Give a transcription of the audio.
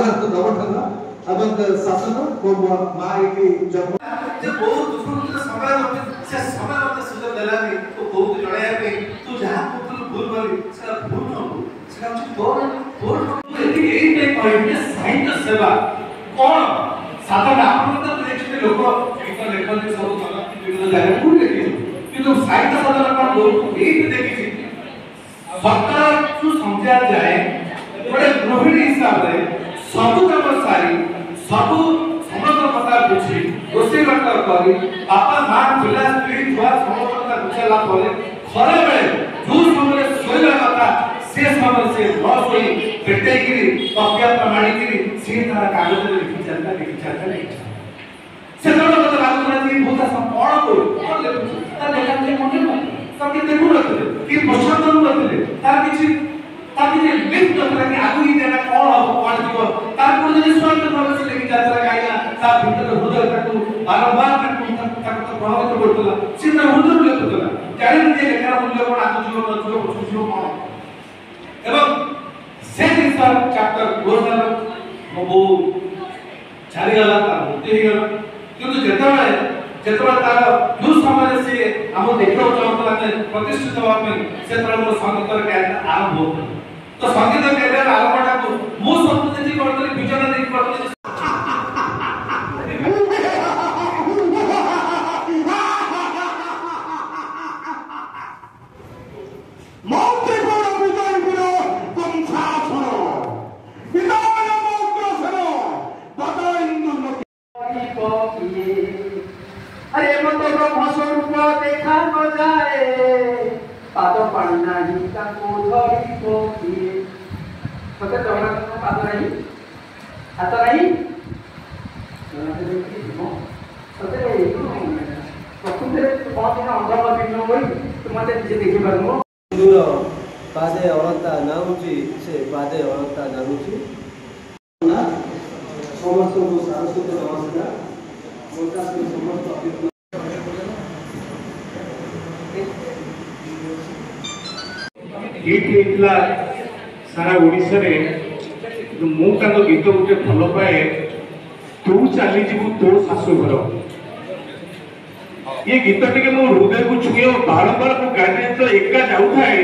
हाथ दबठन এবং শাসন মা এটি জন্ম যে বহুত দুঃখ সময় সে সময় মতে সুযোগ দেলানি তো বহুত লড়াইয়া পে তু যাহা করতলু ভুল বলি সেটা ভুল নবু সেটা হচ্ছে তোর এটি এই টাইপ পয়েন্টে সাহিত্য সেবা কোন সাধারণ আপনারা তো দেখছেন লোক গীত লেখନ୍ତି ସବୁ বিভিন্ন জায়গায় কোন দেখি কিন্তু সাহিত্য সাধারণ কোন লোক এইটি দেখিছি সরকার जो समझा जाए बड़े गृहिणी हिसाब रे सबु काम सारी सबु समस्त कथा बुझी रोसे बात करी बापा मां पिला स्त्री छुआ समस्त कथा बुझला परे खरे बेले जो समय सोइला कथा से समय से लॉस होई पेटे गिरी तकिया प्रमाणी गिरी से तारा कागज रे लिखि चलता नहीं से तो कथा लागु ना जी बहुत संपूर्ण को लेखु ता लेखा के मने सबके देखु रखले कि पसंद नथले तार किछि लिफ्ट नथले कि आगु ही देना कोन हो कोन दिबो तार को जे स्वार्थ भाव से लेके जात्रा गाइला ता भीतर हृदय ताकू बारंबार ताकू प्रभावित करतला सिना हृदय लेखुतला जानि जे लेखा मूल्य कोन आगु जीवन नथलो बुझियो कोन एवं से हिसाब चैप्टर गोरनर मबो छाड़ी गला तार होते ही गला किंतु जेतबा तार जो समय से हम देखो चाहता है प्रतिष्ठित होवा में से तरह मो संगीत के आरंभ होता तो संगीत के आरंभटा को मो शब्द जे करतली विचार देख करतली मौते को विजय गुरु तुम साथ सुनो विदाय मौत सुनो बदाई नमक अरे मत ब्रह्म रूप देखा न जाए पाद पानी नहीं ताको धरी पोखिए सते जगन्नाथ पाद नहीं हाथ नहीं सते प्रकृति बहुत अंधर भिन्न होई तुम मते जे देखि पारमो दूर पादे अरता नाउची से पादे अरता जानुची ना समस्त को सारस्वत नमस्कार मोटा से समस्त गीत हेतला सारा ओडिसा रे मु ताको गीत गुटे भलो पाए तू चली जीवु तो सासु घर ये गीत टिके मो हृदय को छुए बारंबार को गाने तो एका जाउ थाए